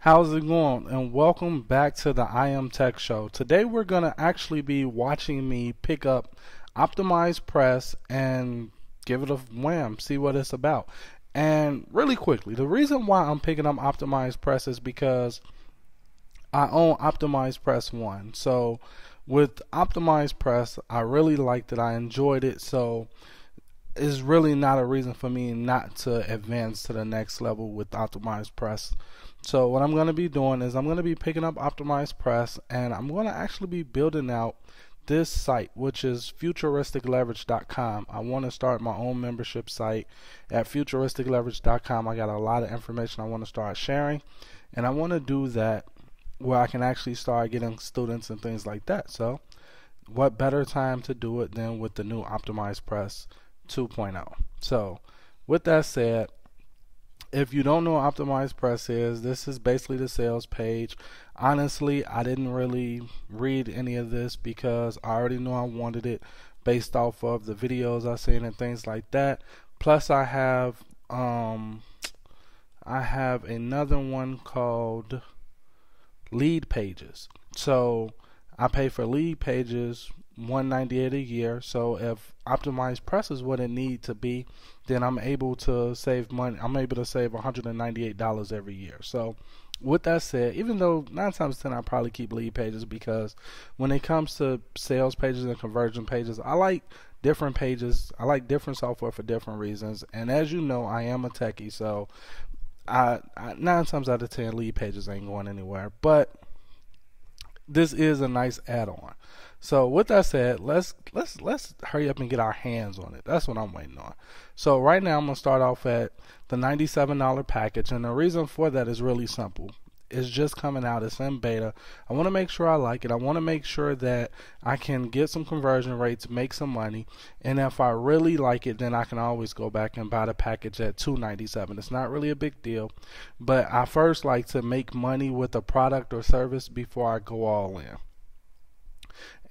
How's it going? And welcome back to the I Am Tech Show. Today we're going to actually be watching me pick up Optimize Press and give it a wham, see what it's about. And really quickly, the reason why I'm picking up Optimize Press is because I own Optimize Press 1. So with Optimize Press, I really liked it. I enjoyed it. So it's really not a reason for me not to advance to the next level with Optimize Press. So what I'm going to be doing is I'm going to be picking up Optimize Press, and I'm going to actually be building out this site, which is futuristicleverage.com. I want to start my own membership site at futuristicleverage.com. I got a lot of information I want to start sharing, and I want to do that where I can actually start getting students and things like that. So what better time to do it than with the new Optimize Press 2.0. So with that said, if you don't know what Optimize Press is, this is basically the sales page. Honestly, I didn't really read any of this because I already knew I wanted it based off of the videos I've seen and things like that. Plus I have another one called Lead Pages. So I pay for Lead Pages $198 a year. So if Optimize Press is what it needs to be, then I'm able to save money. I'm able to save $198 every year. So with that said, even though 9 times 10 I probably keep Lead Pages, because when it comes to sales pages and conversion pages, I like different pages. I like different software for different reasons. And as you know, I am a techie, so I 9 times out of 10 Lead Pages ain't going anywhere. But this is a nice add-on. So with that said, let's hurry up and get our hands on it. That's what I'm waiting on. So right now I'm gonna start off at the $97 package, and the reason for that is really simple. It's just coming out. It's in beta. I want to make sure I like it. I want to make sure that I can get some conversion rates, make some money, and if I really like it, then I can always go back and buy the package at $297. It's not really a big deal, but I first like to make money with a product or service before I go all in.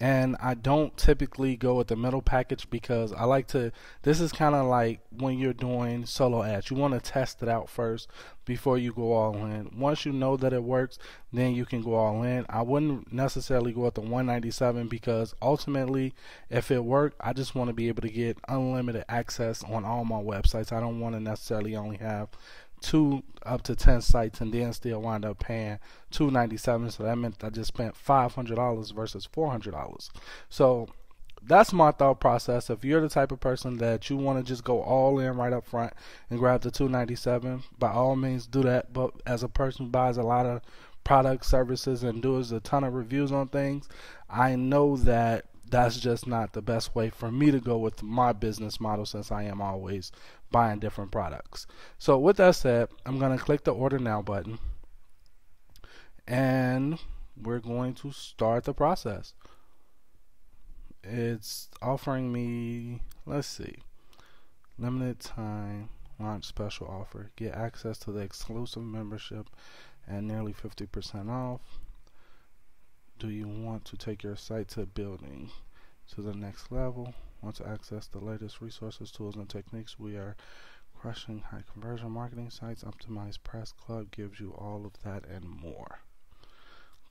And I don't typically go with the middle package because I like to, this is kind of like when you're doing solo ads. You want to test it out first before you go all in. Once you know that it works, then you can go all in. I wouldn't necessarily go with the $197 because ultimately, if it worked, I just want to be able to get unlimited access on all my websites. I don't want to necessarily only have 2 up to 10 sites and then still wind up paying $297. So that meant I just spent $500 versus $400. So that's my thought process. If you're the type of person that you want to just go all in right up front and grab the $297, by all means do that. But as a person who buys a lot of products, services, and does a ton of reviews on things, I know that that's just not the best way for me to go with my business model, since I am always buying different products. So with that said, I'm going to click the order now button, and we're going to start the process. It's offering me, let's see, limited time launch special offer, get access to the exclusive membership and nearly 50% off. Do you want to take your site to building to the next level? Want to access the latest resources, tools, and techniques? We are crushing high conversion marketing sites. Optimize Press Club gives you all of that and more.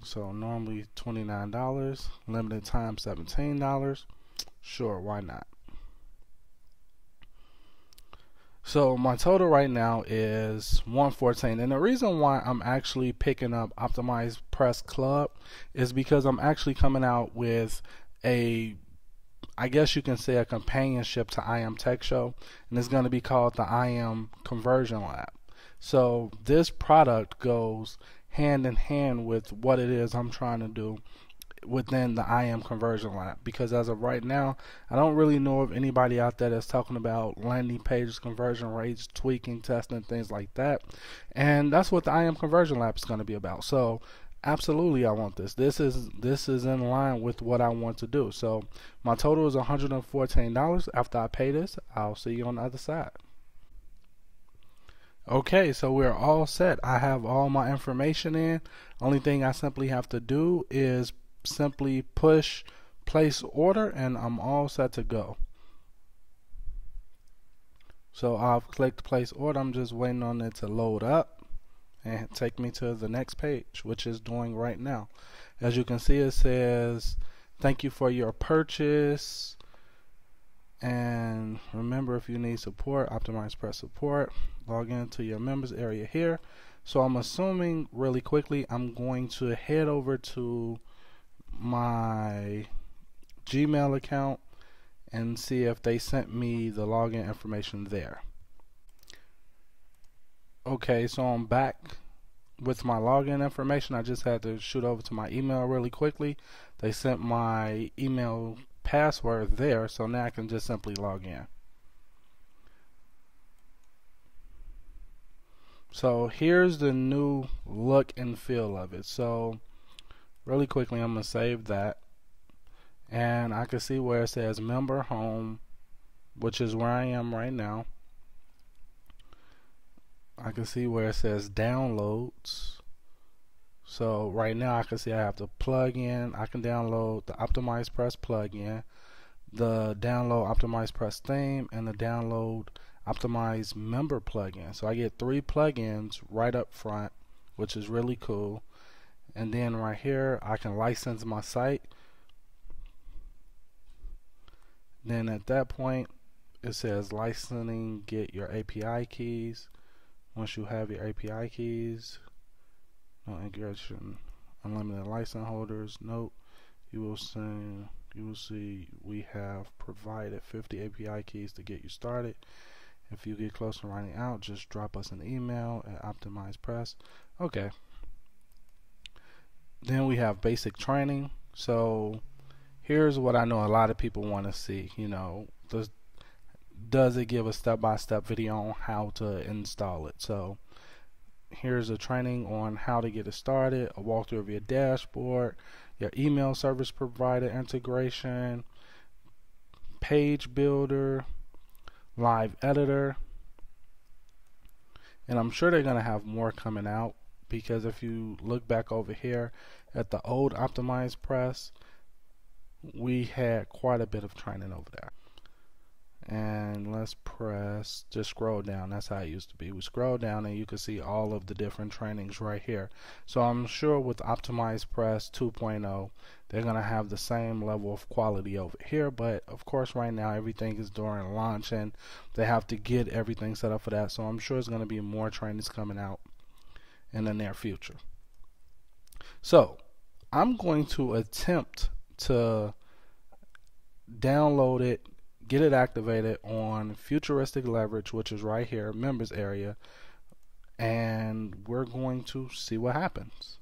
So normally $29, limited time $17. Sure, why not? So my total right now is $114, and the reason why I'm actually picking up Optimize Press Club is because I'm actually coming out with a, I guess you can say, a companionship to I Am Tech Show, and it's going to be called the I Am Conversion Lab. So this product goes hand in hand with what it is I'm trying to do within the I Am Conversion Lab, because as of right now, I don't really know of anybody out there that's talking about landing pages, conversion rates, tweaking, testing, things like that. And that's what the I Am Conversion Lab is going to be about. So absolutely, I want this. This is in line with what I want to do. So my total is $114. After I pay this, I'll see you on the other side. Okay, so we're all set. I have all my information in. Only thing I simply have to do is simply push place order, and I'm all set to go. So I've clicked place order. I'm just waiting on it to load up, and take me to the next page, which is doing right now. As you can see, it says thank you for your purchase, and remember, if you need support, Optimize Press support. Log into your members area here. So I'm assuming really quickly I'm going to head over to my Gmail account and see if they sent me the login information there. Okay, so I'm back with my login information. I just had to shoot over to my email really quickly. They sent my email password there, so now I can just simply log in. So here's the new look and feel of it. So really quickly, I'm going to save that, and I can see where it says member home, which is where I am right now. I can see where it says downloads. So right now I can see I have the plugin. I can download the Optimize Press plugin, the download Optimize Press theme, and the download Optimize member plugin. So I get 3 plugins right up front, which is really cool. And then right here I can license my site. Then at that point it says licensing, get your API keys. Once you have your API keys, no integration, unlimited license holders, nope. You will see we have provided 50 API keys to get you started. If you get close to running out, just drop us an email at Optimize Press. Okay. Then we have basic training. So here's what I know a lot of people want to see. You know, does it give a step-by-step video on how to install it? So here's a training on how to get it started, a walkthrough of your dashboard, your email service provider integration, page builder, live editor, and I'm sure they're going to have more coming out, because if you look back over here at the old Optimize Press, we had quite a bit of training over there. And let's just scroll down. That's how it used to be. We scroll down and you can see all of the different trainings right here. So I'm sure with Optimize Press 2.0 they're gonna have the same level of quality over here, but of course right now everything is during launch and they have to get everything set up for that. So I'm sure it's gonna be more trainings coming out in the near future. So I'm going to attempt to download it, get it activated on Futuristic Leverage, which is right here, members area, and we're going to see what happens.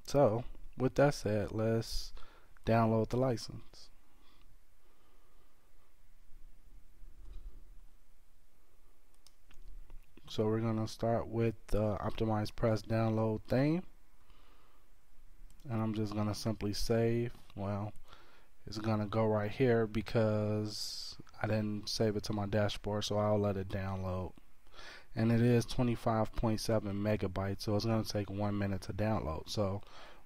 So with that said, let's download the license. So we're going to start with the Optimize Press download theme, and I'm just going to simply save. Well, it's going to go right here because I didn't save it to my dashboard, so I'll let it download. And it is 25.7 megabytes, so it's going to take 1 minute to download. So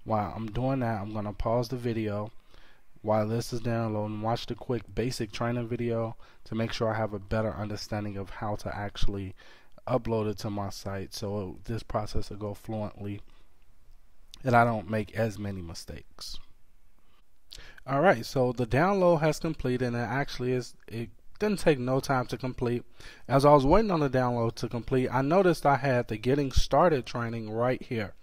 while I'm doing that, I'm going to pause the video while this is downloading, watch the quick basic training video to make sure I have a better understanding of how to actually upload it to my site, so this process will go fluently and I don't make as many mistakes. Alright, so the download has completed, and it didn't take no time to complete. As I was waiting on the download to complete, I noticed I had the getting started training right here,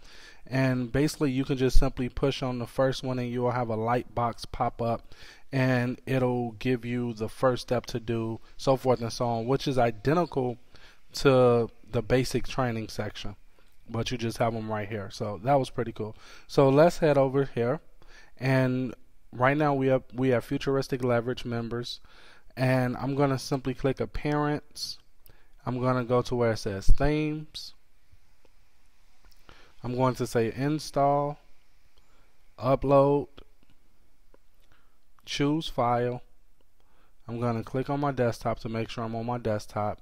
and basically you can just simply push on the first one and you will have a light box pop up and it'll give you the first step to do, so forth and so on, which is identical to the basic training section, but you just have them right here. So that was pretty cool. So let's head over here, and right now we have Futuristic Leverage members, and I'm going to simply click Appearance. I'm going to go to where it says Themes. I'm going to say Install, Upload, Choose File. I'm going to click on my desktop to make sure I'm on my desktop,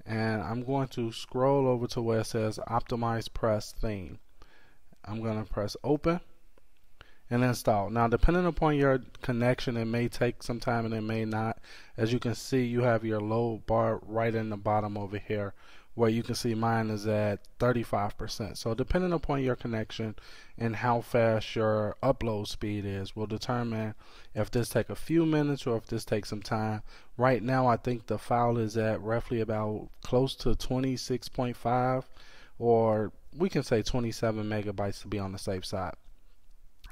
and I'm going to scroll over to where it says Optimize Press Theme. I'm going to press Open and install. Now, depending upon your connection, it may take some time and it may not. As you can see, you have your load bar right in the bottom over here where you can see mine is at 35%. So depending upon your connection and how fast your upload speed is will determine if this take a few minutes or if this takes some time. Right now I think the file is at roughly about close to 26.5, or we can say 27 megabytes to be on the safe side.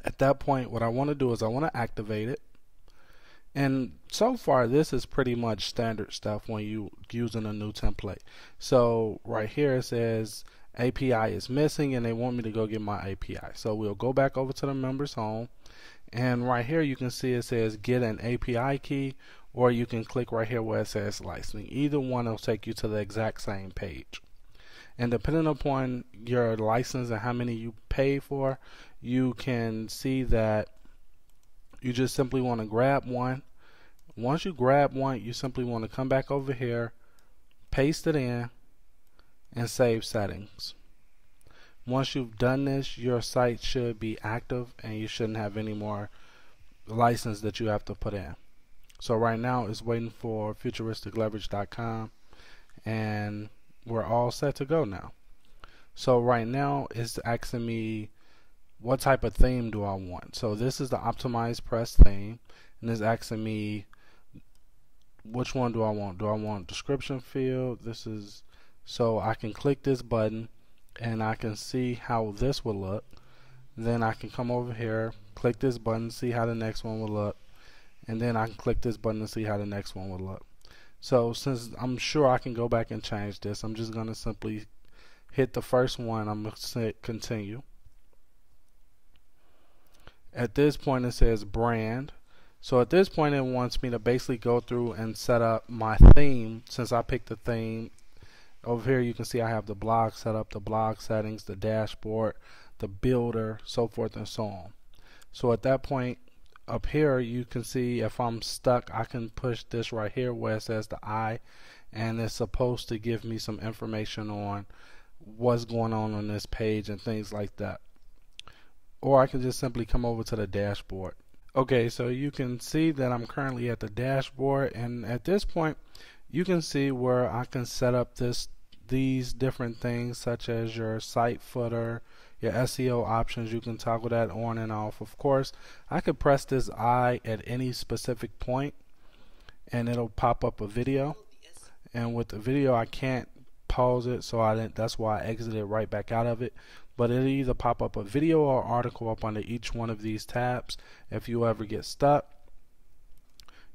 At that point, what I want to do is I want to activate it. And so far this is pretty much standard stuff when you using a new template. So right here it says API is missing and they want me to go get my API. So we'll go back over to the members home, and right here you can see it says get an API key, or you can click right here where it says licensing. Either one will take you to the exact same page. And depending upon your license and how many you pay for, you can see that you just simply want to grab one. Once you grab one, you simply want to come back over here, paste it in, and save settings. Once you've done this, your site should be active and you shouldn't have any more license that you have to put in. So right now it's waiting for futuristicleverage.com, and we're all set to go now. So right now it's asking me what type of theme do I want. So this is the optimized press theme, and it's asking me which one do I want. Do I want description field? This is, so I can click this button and I can see how this will look. Then I can come over here, click this button, see how the next one will look, and then I can click this button and see how the next one will look. So since I'm sure I can go back and change this, I'm just going to simply hit the first one. I'm going to say continue. At this point it says brand. So at this point it wants me to basically go through and set up my theme. Since I picked the theme, over here you can see I have the blog set up, the blog settings, the dashboard, the builder, so forth and so on. So at that point up here you can see if I'm stuck, I can push this right here where it says the I, and it's supposed to give me some information on what's going on this page and things like that. Or I can just simply come over to the dashboard. Okay, so you can see that I'm currently at the dashboard, and at this point you can see where I can set up these different things, such as your site footer, your SEO options. You can toggle that on and off. Of course, I could press this I at any specific point and it'll pop up a video, and with the video I can't pause it, so that's why I exited right back out of it. But it'll either pop up a video or article up under each one of these tabs if you ever get stuck.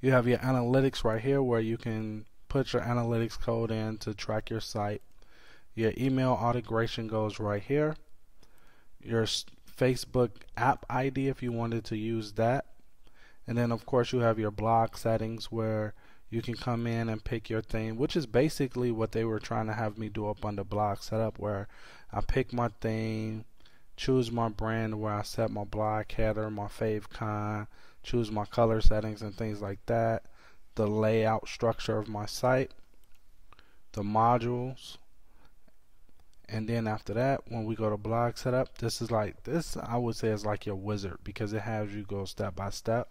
You have your analytics right here where you can put your analytics code in to track your site. Your email integration goes right here. Your Facebook app ID if you wanted to use that. And then of course you have your blog settings where you can come in and pick your theme, which is basically what they were trying to have me do up under blog setup, where I pick my theme, choose my brand, where I set my blog header, my favicon, choose my color settings and things like that, the layout structure of my site, the modules, and then after that when we go to blog setup, this I would say is like your wizard, because it has you go step by step,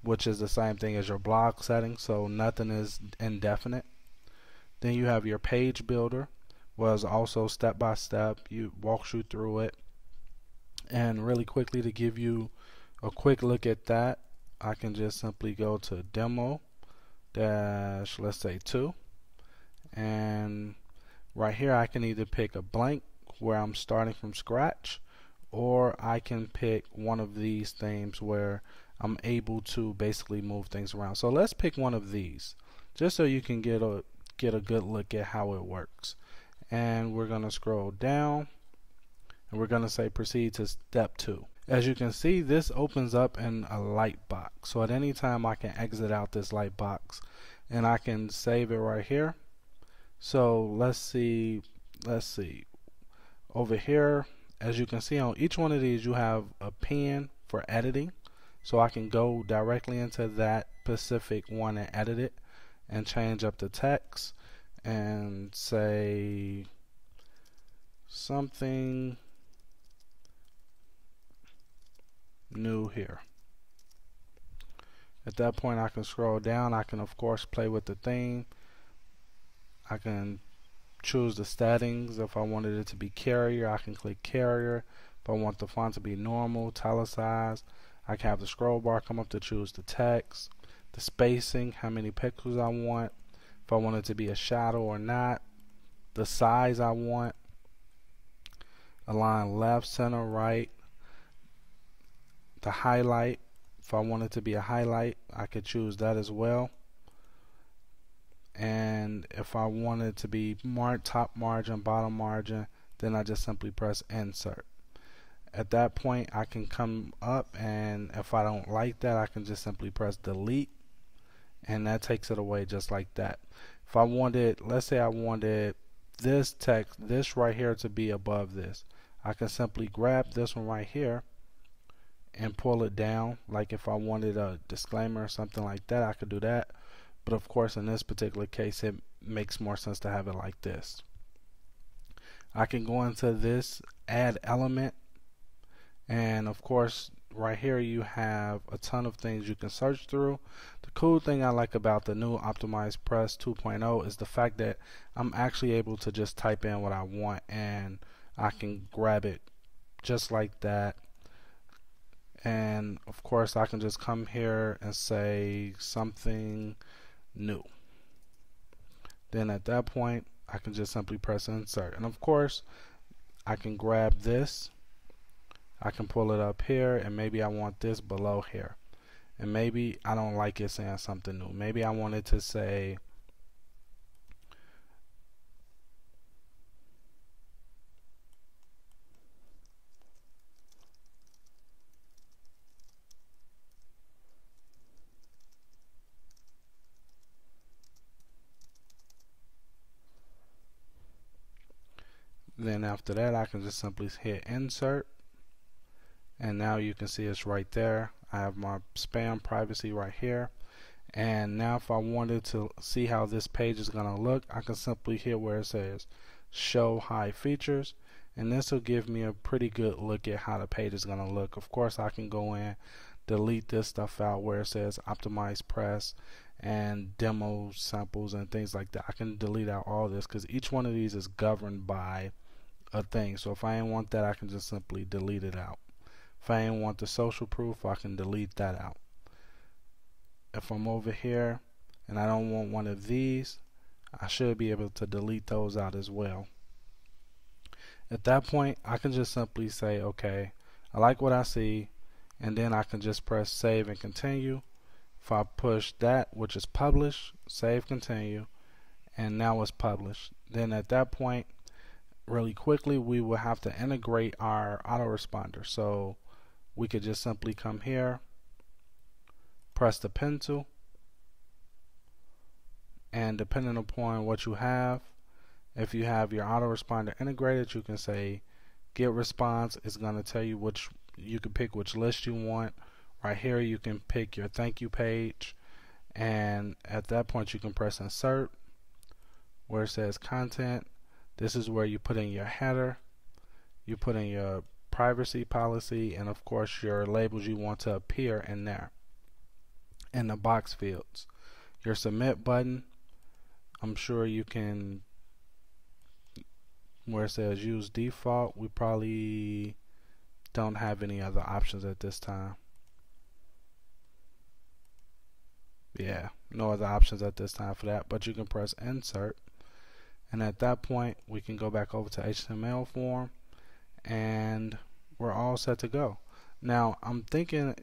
which is the same thing as your blog settings, so nothing is indefinite. Then you have your page builder, was also step by step. You walks you through it. And really quickly, to give you a quick look at that, I can just simply go to demo dash, let's say 2, and right here I can either pick a blank where I'm starting from scratch, or I can pick one of these themes where I'm able to basically move things around. So let's pick one of these just so you can get a good look at how it works. And we're going to scroll down and we're going to say proceed to step 2. As you can see, this opens up in a light box. So at any time I can exit out this light box and I can save it right here. So let's see over here, as you can see on each one of these you have a pen for editing. So I can go directly into that specific one and edit it and change up the text and say something new here. At that point I can scroll down. I can of course play with the theme. I can choose the settings. If I wanted it to be carrier, I can click carrier. If I want the font to be normal, italicized, I can have the scroll bar come up to choose the text, the spacing, how many pixels I want, if I want it to be a shadow or not, the size I want, align left, center, right, the highlight. If I want it to be a highlight, I could choose that as well. And if I want it to be top margin, bottom margin, then I just simply press insert. At that point, I can come up, and if I don't like that, I can just simply press delete, and that takes it away just like that. If I wanted, let's say I wanted this text, this right here, to be above this, I can simply grab this one right here and pull it down. Like if I wanted a disclaimer or something like that, I could do that. But of course, in this particular case, it makes more sense to have it like this. I can go into this add element, and of course right here you have a ton of things you can search through. The cool thing I like about the new Optimize Press 2.0 is the fact that I'm actually able to just type in what I want, and I can grab it just like that. And of course I can just come here and say something new. Then at that point I can just simply press insert, and of course I can grab this, I can pull it up here, and maybe I want this below here, and maybe I don't like it saying something new. Maybe I want it to say then after that I can just simply hit insert, and now you can see it's right there. I have my spam privacy right here, and now if I wanted to see how this page is going to look, I can simply hit where it says show hide features, and this will give me a pretty good look at how the page is going to look. Of course I can go in, delete this stuff out where it says Optimize Press and demo samples and things like that. I can delete out all this because each one of these is governed by a thing. So if I didn't want that, I can just simply delete it out. If I didn't want the social proof, I can delete that out. If I'm over here and I don't want one of these, I should be able to delete those out as well. At that point I can just simply say okay, I like what I see, and then I can just press save and continue. If I push that, which is publish, save, continue, and now it's published, then at that point really quickly we will have to integrate our autoresponder. So we could just simply come here, press the pencil, and depending upon what you have, if you have your autoresponder integrated, you can say get response. It's going to tell you which, you can pick which list you want. Right here you can pick your thank you page, and at that point you can press insert where it says content. This is where you put in your header, you put in your privacy policy, and of course your labels you want to appear in there in the box fields. Your submit button, I'm sure you can, where it says use default, we probably don't have any other options at this time. Yeah, no other options at this time for that, but you can press insert, and at that point we can go back over to HTML form, and we're all set to go. Now I'm thinking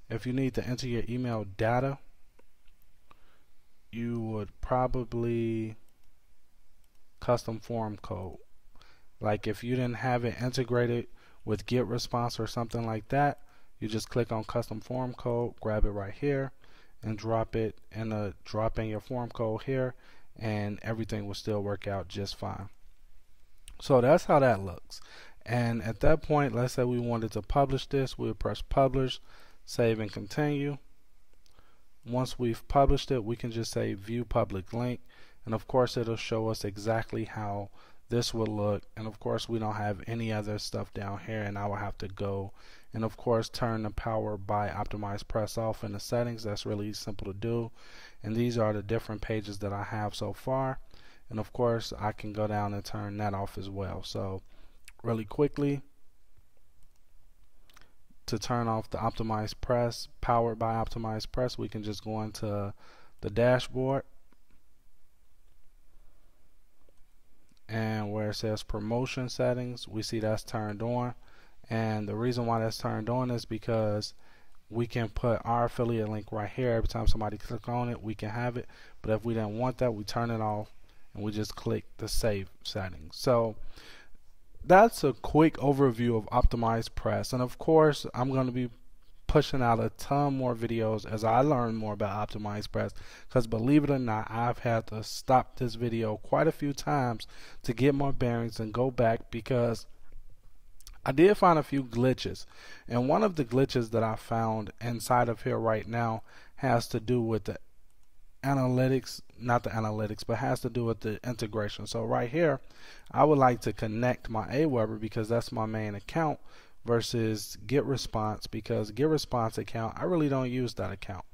if you need to enter your email data, you would probably custom form code. Like if you didn't have it integrated with get response or something like that, you just click on custom form code, grab it right here, and drop it in drop in your form code here, and everything will still work out just fine. So that's how that looks. And at that point, let's say we wanted to publish this, we'll press publish, save and continue. Once we've published it, we can just say view public link, and of course it'll show us exactly how this will look. And of course we don't have any other stuff down here, and I will have to go and of course turn the power by Optimize Press off in the settings. That's really simple to do, and these are the different pages that I have so far. and of course I can go down and turn that off as well. So really quickly, to turn off the optimized press powered by optimized press, we can just go into the dashboard, and where it says promotion settings, we see that's turned on. And the reason why that's turned on is because we can put our affiliate link right here. Every time somebody click on it, we can have it. But if we didn't want that, we turn it off and we just click the save settings. So that's a quick overview of optimized press. And of course, I'm going to be pushing out a ton more videos as I learn more about optimized press, because believe it or not, I've had to stop this video quite a few times to get my bearings and go back, because I did find a few glitches, and one of the glitches that I found inside of here right now has to do with the analytics, not the analytics, but has to do with the integration. So right here, I would like to connect my Aweber, because that's my main account, versus GetResponse, because GetResponse account, I really don't use that account.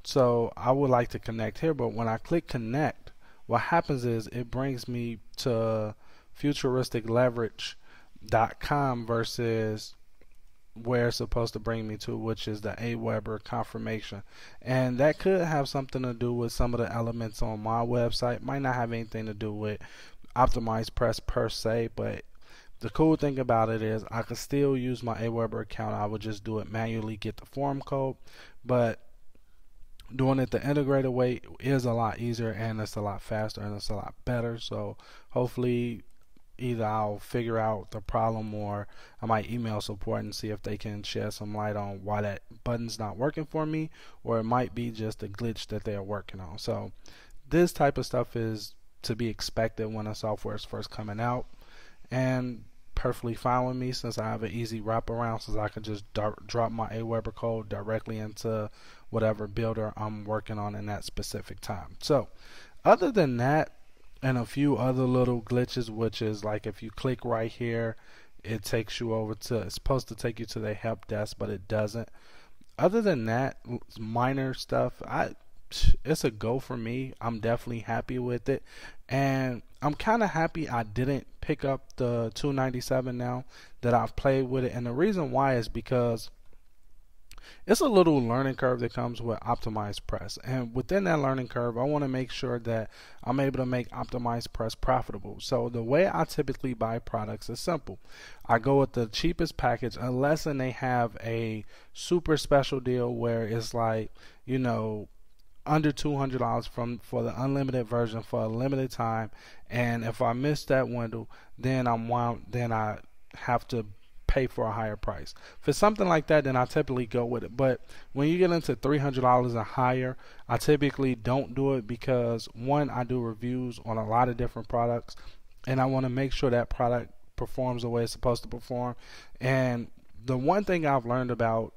So I would like to connect here, but when I click connect, what happens is it brings me to futuristicleverage.com versus where it's supposed to bring me to, which is the Aweber confirmation. And that could have something to do with some of the elements on my website. Might not have anything to do with optimized press per se, but the cool thing about it is I could still use my Aweber account. I would just do it manually, get the form code, but doing it the integrated way is a lot easier, and it's a lot faster, and it's a lot better. So hopefully either I'll figure out the problem, or I might email support and see if they can shed some light on why that button's not working for me, or it might be just a glitch that they're working on. So this type of stuff is to be expected when a software is first coming out, and perfectly fine with me, since I have an easy wraparound, since I can just drop my Aweber code directly into whatever builder I'm working on in that specific time. So other than that, and a few other little glitches, which is like if you click right here, it takes you over to, it's supposed to take you to the help desk, but it doesn't. Other than that, minor stuff, it's a go for me. I'm definitely happy with it, and I'm kind of happy I didn't pick up the 297 now that I've played with it. And the reason why is because it's a little learning curve that comes with optimized press, and within that learning curve I want to make sure that I'm able to make optimized press profitable. So the way I typically buy products is simple. I go with the cheapest package, unless they have a super special deal where it's like, you know, under $200 for the unlimited version for a limited time, and if I miss that window, then I have to pay for a higher price. For something like that, then I typically go with it. But when you get into $300 and higher, I typically don't do it, because one, I do reviews on a lot of different products, and I want to make sure that product performs the way it's supposed to perform. And the one thing I've learned about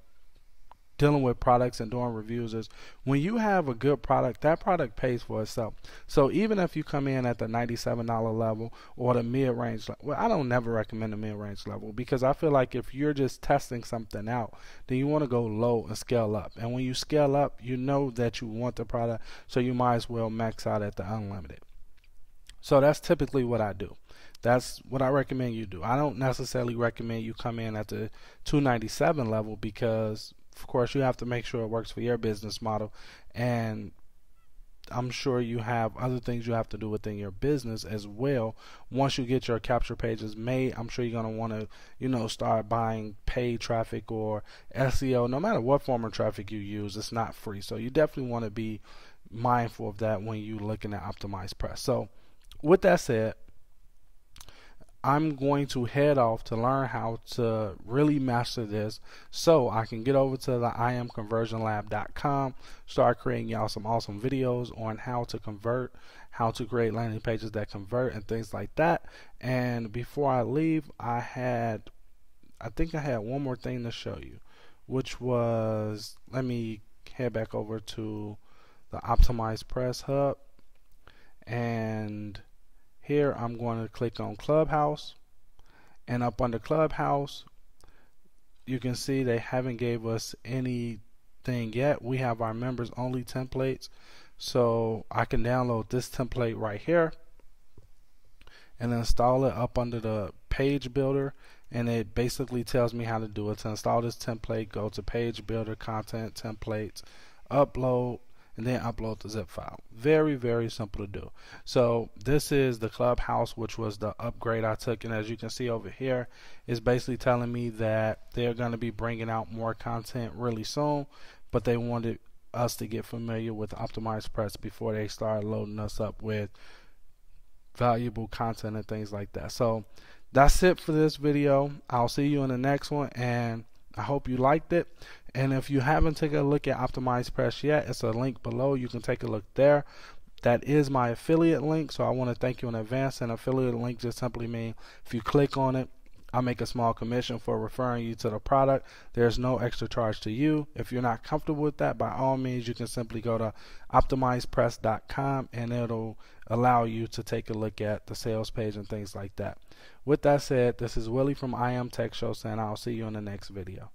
dealing with products and doing reviews is when you have a good product, that product pays for itself. So even if you come in at the $97 level or the mid-range, well, I don't never recommend the mid-range level, because I feel like if you're just testing something out, then you want to go low and scale up. And when you scale up, you know that you want the product, so you might as well max out at the unlimited. So that's typically what I do. That's what I recommend you do. I don't necessarily recommend you come in at the 297 level, because of course you have to make sure it works for your business model, and I'm sure you have other things you have to do within your business as well. Once you get your capture pages made, I'm sure you're going to want to, you know, start buying paid traffic or SEO. No matter what form of traffic you use, it's not free, so you definitely want to be mindful of that when you're looking at optimized press. So with that said, I'm going to head off to learn how to really master this, so I can get over to the IamConversionLab.com, start creating y'all some awesome videos on how to convert, how to create landing pages that convert, and things like that. And before I leave, I think I had one more thing to show you, which was, let me head back over to the Optimized Press Hub, and here I'm going to click on Clubhouse, and up under Clubhouse you can see they haven't gave us anything yet. We have our members only templates, so I can download this template right here, and install it up under the page builder, and it basically tells me how to do it. To install this template, go to page builder, content, templates, upload, and then upload the zip file. Very, very simple to do. So this is the Clubhouse, which was the upgrade I took, and as you can see over here, it's basically telling me that they're going to be bringing out more content really soon, but they wanted us to get familiar with Optimized Press before they start loading us up with valuable content and things like that. So that's it for this video. I'll see you in the next one, and I hope you liked it. And if you haven't taken a look at Optimized Press yet, it's a link below. You can take a look there. That is my affiliate link, so I want to thank you in advance. An affiliate link just simply means if you click on it, I make a small commission for referring you to the product. There's no extra charge to you. If you're not comfortable with that, by all means, you can simply go to optimizedpress.com, and it'll allow you to take a look at the sales page and things like that. With that said, this is Willie from I Am Tech Show saying I'll see you in the next video.